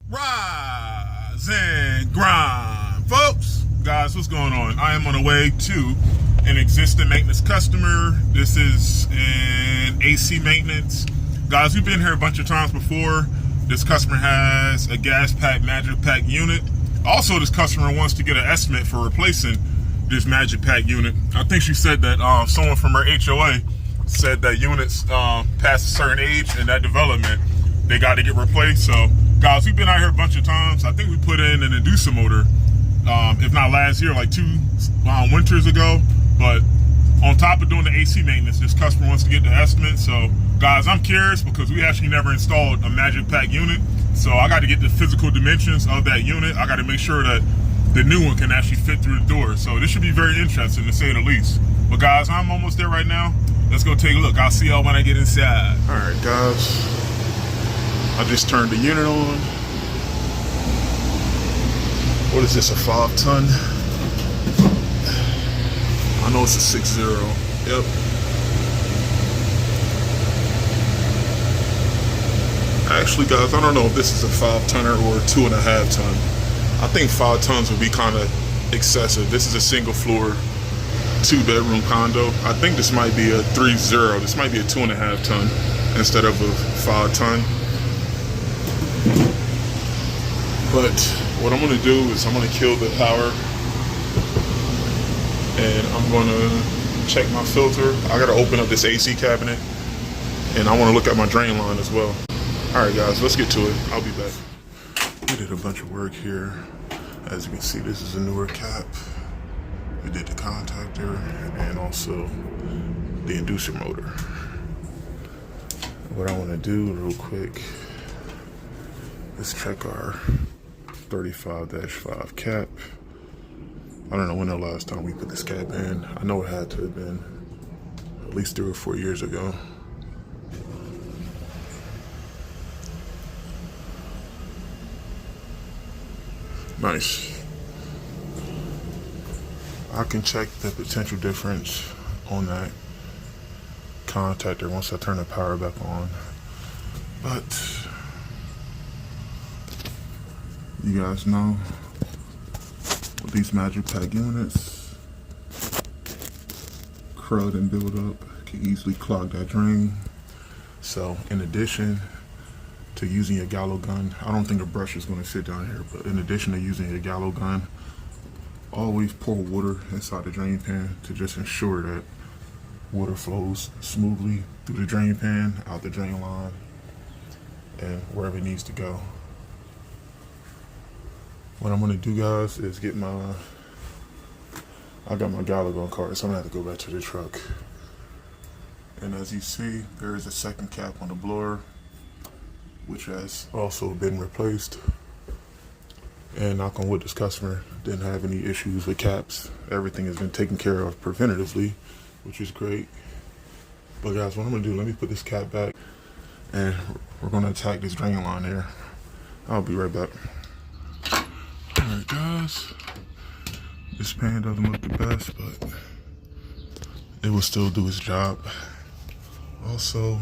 Rise and grind, folks. Guys, what's going on? I am on the way to an existing maintenance customer. This is an AC maintenance. Guys, we've been here a bunch of times before. This customer has a gas pack, magic pack unit. Also, this customer wants to get an estimate for replacing this magic pack unit. I think she said that someone from her H.O.A. said that units past a certain age and that development, they got to get replaced. So, guys, we've been out here a bunch of times. I think we put in an inducer motor, if not last year, like 2 winters ago. But on top of doing the AC maintenance, this customer wants to get the estimate. So, guys, I'm curious because we actually never installed a magic pack unit. So I got to get the physical dimensions of that unit. I got to make sure that the new one can actually fit through the door. So this should be very interesting, to say the least. But guys, I'm almost there right now. Let's go take a look. I'll see y'all when I get inside. All right, guys. I just turned the unit on. What is this, a 5-ton? I know it's a 6.0. Yep. Actually, guys, I don't know if this is a 5-tonner or a 2.5 ton. I think 5 tons would be kind of excessive. This is a single floor, 2-bedroom condo. I think this might be a 3.0. This might be a 2.5 ton instead of a 5 ton. But what I'm gonna do is I'm gonna kill the power and I'm gonna check my filter. I gotta open up this AC cabinet and I wanna look at my drain line as well. All right, guys, let's get to it. I'll be back. We did a bunch of work here. As you can see, this is a newer cap. We did the contactor and also the inducer motor. What I want to do real quick is check our 35-5 cap. I don't know when the last time we put this cap in. I know it had to have been at least 3 or 4 years ago. Nice. I can check the potential difference on that contactor once I turn the power back on. But you guys know with these magic pack units, crud and build up can easily clog that drain. So in addition to using a gallo gun, I don't think a brush is going to sit down here, but in addition to using a gallo gun, always pour water inside the drain pan to just ensure that water flows smoothly through the drain pan, out the drain line, and wherever it needs to go. What I'm going to do, guys, is get I got my gallo gun card, so I'm going to have to go back to the truck. And as you see, there is a second cap on the blower, which has also been replaced. And knock on wood, this customer didn't have any issues with caps. Everything has been taken care of preventatively, which is great. But guys, what I'm gonna do, let me put this cap back and we're gonna attack this drain line here. I'll be right back. All right, guys, this pan doesn't look the best, but it will still do its job. Also,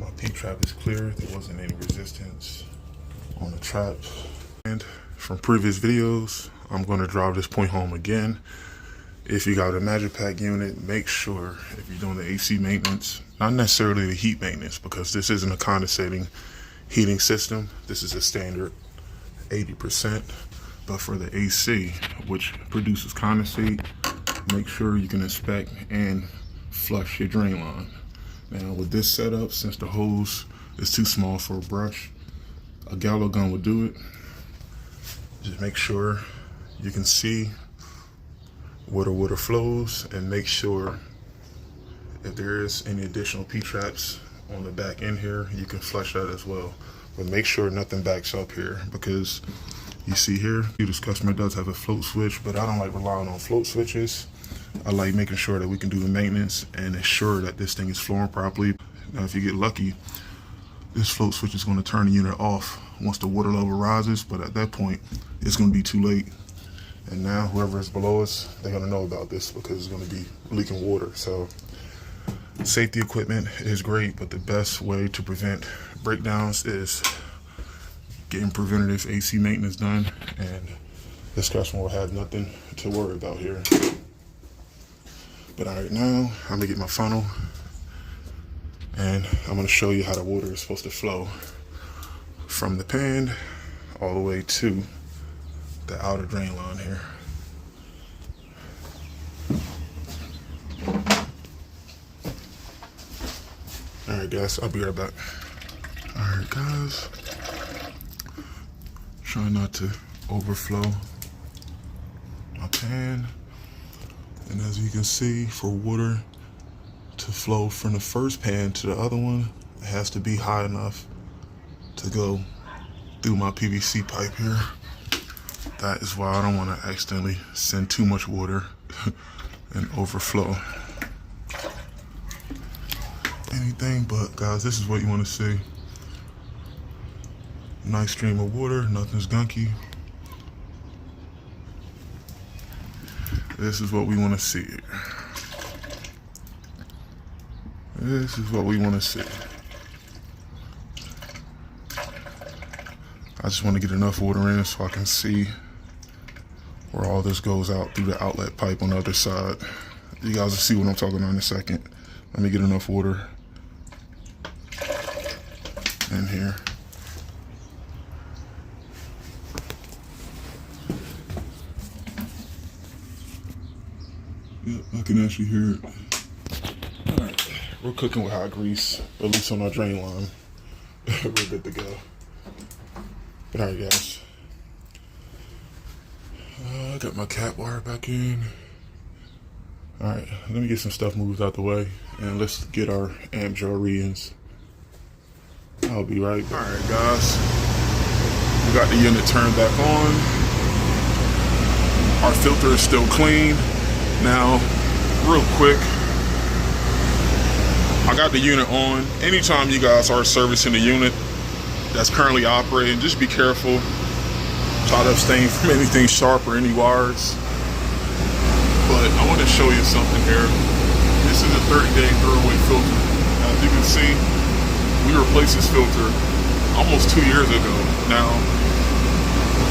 my P-trap is clear. There wasn't any resistance on the trap. And from previous videos, I'm going to drive this point home again. If you got a magic pack unit, make sure if you're doing the AC maintenance, not necessarily the heat maintenance, because this isn't a condensating heating system. This is a standard 80%. But for the AC, which produces condensate, make sure you can inspect and flush your drain line. Now with this setup, since the hose is too small for a brush, a gallo gun would do it. Just make sure you can see where the water flows and make sure if there is any additional P-traps on the back end here, you can flush that as well. But make sure nothing backs up here, because you see here, this customer does have a float switch, but I don't like relying on float switches. I like making sure that we can do the maintenance and ensure that this thing is flowing properly. Now, if you get lucky, this float switch is going to turn the unit off once the water level rises, but at that point, it's going to be too late. And now, whoever is below us, they're going to know about this because it's going to be leaking water. So Safety equipment is great, but the best way to prevent breakdowns is getting preventative AC maintenance done, and this customer will have nothing to worry about here. But all right, now I'm gonna get my funnel and I'm gonna show you how the water is supposed to flow from the pan all the way to the outer drain line here. All right, guys, I'll be right back. All right, guys, try not to overflow my pan. And as you can see, for water to flow from the first pan to the other one, it has to be high enough to go through my PVC pipe here. That is why I don't want to accidentally send too much water and overflow anything. But guys, this is what you want to see. Nice stream of water, nothing's gunky. This is what we want to see. This is what we want to see. I just want to get enough water in so I can see where all this goes out through the outlet pipe on the other side. You guys will see what I'm talking about in a second. Let me get enough water in here. Yep, I can actually hear it. All right, we're cooking with hot grease, at least on our drain line. We're good to go. But all right, guys. I got my cat wire back in. All right, let me get some stuff moved out the way, and let's get our amp jar readings. I'll be right back. All right, guys. We got the unit turned back on. Our filter is still clean. Now, real quick, I got the unit on. Anytime you guys are servicing a unit that's currently operating, just be careful. Try to abstain from anything sharp or any wires. But I want to show you something here. This is a 30-day throwaway filter. As you can see, we replaced this filter almost 2 years ago. Now,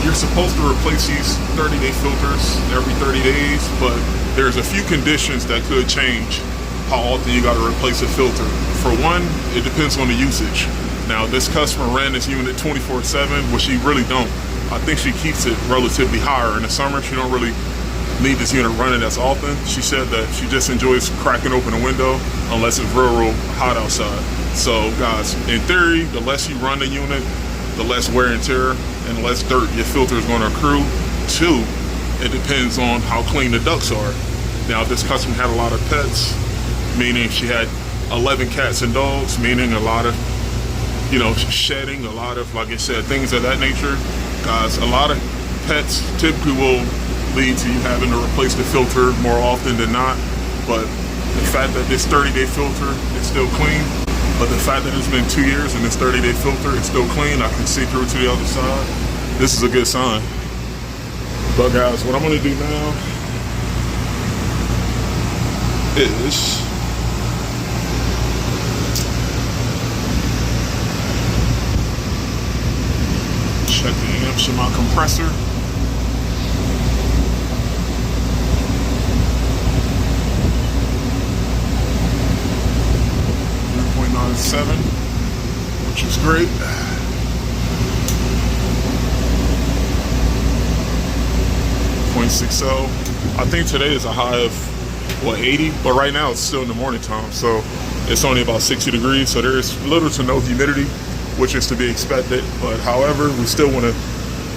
you're supposed to replace these 30-day filters every 30 days, but there's a few conditions that could change how often you got to replace a filter. For one, it depends on the usage. Now, this customer ran this unit 24/7, which she really don't. I think she keeps it relatively higher. In the summer, she don't really need this unit running as often. She said that she just enjoys cracking open a window unless it's real hot outside. So guys, in theory, the less you run the unit, the less wear and tear and the less dirt your filter is going to accrue. Two, it depends on how clean the ducts are. Now, if this customer had a lot of pets, meaning she had 11 cats and dogs, meaning a lot of, shedding, a lot of, like I said, things of that nature. Guys, a lot of pets typically will lead to you having to replace the filter more often than not. But the fact that this 30-day filter is still clean, but the fact that it's been 2 years and this 30-day filter is still clean, I can see through to the other side, this is a good sign. But guys, what I'm gonna do now is check the amps in my compressor. .97, which is great. .60. I think today is a high of 80, but right now it's still in the morning time, so it's only about 60 degrees. So there is little to no humidity, which is to be expected. But however, we still want to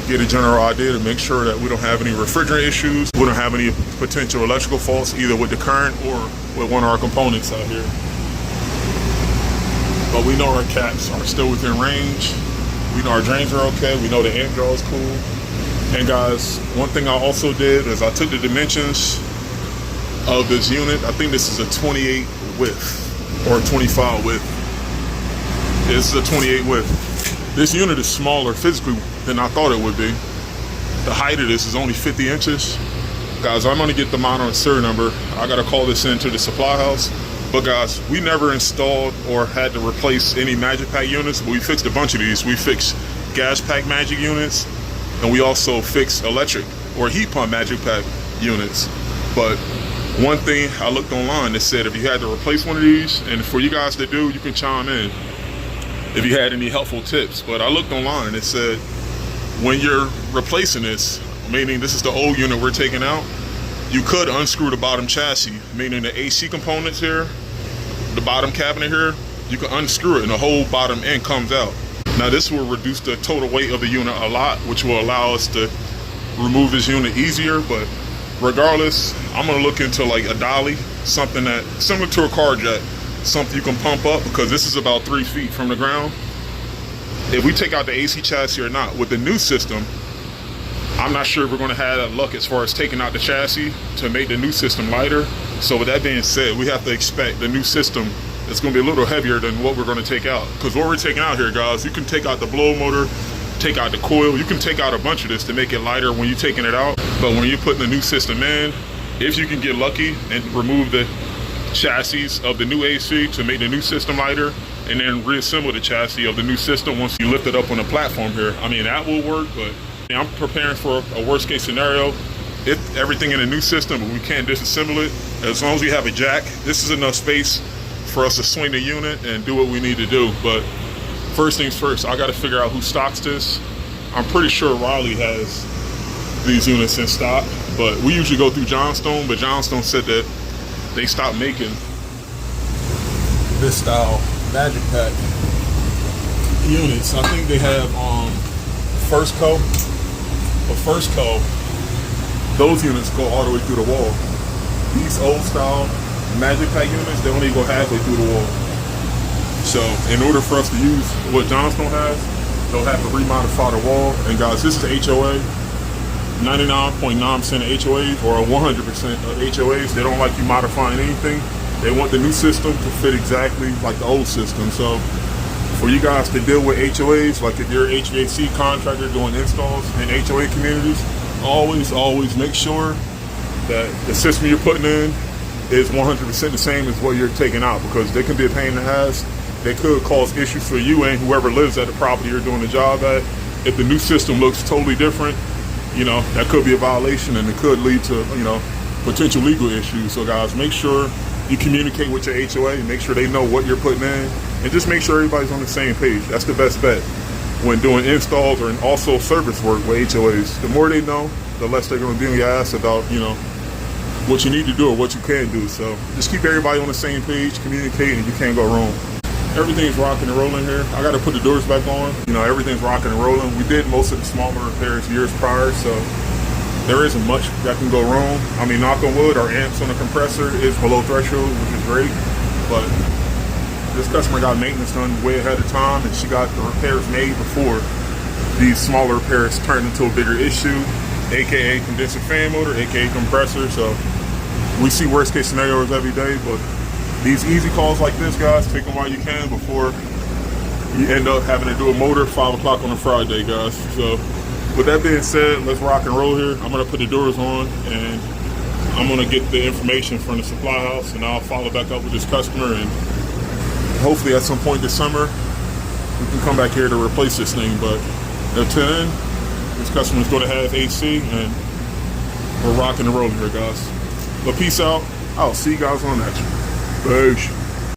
get a general idea to make sure that we don't have any refrigerant issues. We don't have any potential electrical faults either with the current or with one of our components out here. But we know our caps are still within range. We know our drains are okay. We know the amp draw is cool. And guys, one thing I also did is I took the dimensions of this unit. I think this is a 28 width or 25 width. This is a 28 width. This unit is smaller physically than I thought it would be. The height of this is only 50 inches. Guys, I'm gonna get the model and serial number. I gotta call this into the supply house But guys, we never installed or had to replace any Magic Pack units, but we fixed a bunch of these. We fixed gas pack Magic units, and we also fixed electric or heat pump Magic Pack units. But one thing I looked online that said if you had to replace one of these, and for you guys to do, you can chime in if you had any helpful tips. But I looked online and it said when you're replacing this, meaning this is the old unit we're taking out, you could unscrew the bottom chassis, meaning the AC components here, the bottom cabinet here, you can unscrew it and the whole bottom end comes out. Now this will reduce the total weight of the unit a lot, which will allow us to remove this unit easier. But regardless, I'm gonna look into like a dolly, something that similar to a car jack, something you can pump up, because this is about 3 feet from the ground. If we take out the AC chassis or not, with the new system, I'm not sure if we're gonna have that luck as far as taking out the chassis to make the new system lighter. So with that being said, we have to expect the new system is gonna be a little heavier than what we're gonna take out. Because what we're taking out here, guys, you can take out the blow motor, take out the coil, you can take out a bunch of this to make it lighter when you're taking it out. But when you're putting the new system in, if you can get lucky and remove the chassis of the new AC to make the new system lighter, and then reassemble the chassis of the new system once you lift it up on the platform here, I mean, that will work. But I'm preparing for a worst case scenario. If everything in a new system, but we can't disassemble it, as long as we have a jack, this is enough space for us to swing the unit and do what we need to do. But first things first, I got to figure out who stocks this. I'm pretty sure Riley has these units in stock, but we usually go through Johnstone, but Johnstone said that they stopped making this style Magic Pack units. I think they have First Co. But First Co, those units go all the way through the wall. These old style Magic Pack units, they only go halfway through the wall. So in order for us to use what Johnstone has, they'll have to remodify the wall. And guys, this is HOA. 99.9% of HOAs or 100% of HOAs, they don't like you modifying anything. They want the new system to fit exactly like the old system. So for you guys to deal with HOAs, like if you're an HVAC contractor doing installs in HOA communities, always make sure that the system you're putting in is 100% the same as what you're taking out, because they can be a pain in the ass. They could cause issues for you and whoever lives at the property you're doing the job at. If the new system looks totally different, you know, that could be a violation and it could lead to, you know, potential legal issues. So guys, make sure you communicate with your HOA, make sure they know what you're putting in, and just make sure everybody's on the same page. That's the best bet when doing installs or also service work with HOAs. The more they know, the less they're gonna be on your ass about, you know, what you need to do or what you can do. So just keep everybody on the same page, communicate, and you can't go wrong. Everything's rocking and rolling here. I got to put the doors back on. You know, everything's rocking and rolling. We did most of the smaller repairs years prior, so there isn't much that can go wrong. I mean, knock on wood, our amps on the compressor is below threshold, which is great. But this customer got maintenance done way ahead of time, and she got the repairs made before these smaller repairs turned into a bigger issue, aka condenser fan motor, aka compressor. So we see worst case scenarios every day, but these easy calls like this, guys, take them while you can before you end up having to do a motor 5 o'clock on a Friday, guys. So with that being said, let's rock and roll here. I'm gonna put the doors on and I'm gonna get the information from the supply house, and I'll follow back up with this customer, and hopefully at some point this summer we can come back here to replace this thing. But until then, this customer's gonna have AC and we're rocking and rolling here, guys. But peace out. I'll see you guys on the next one. Peace.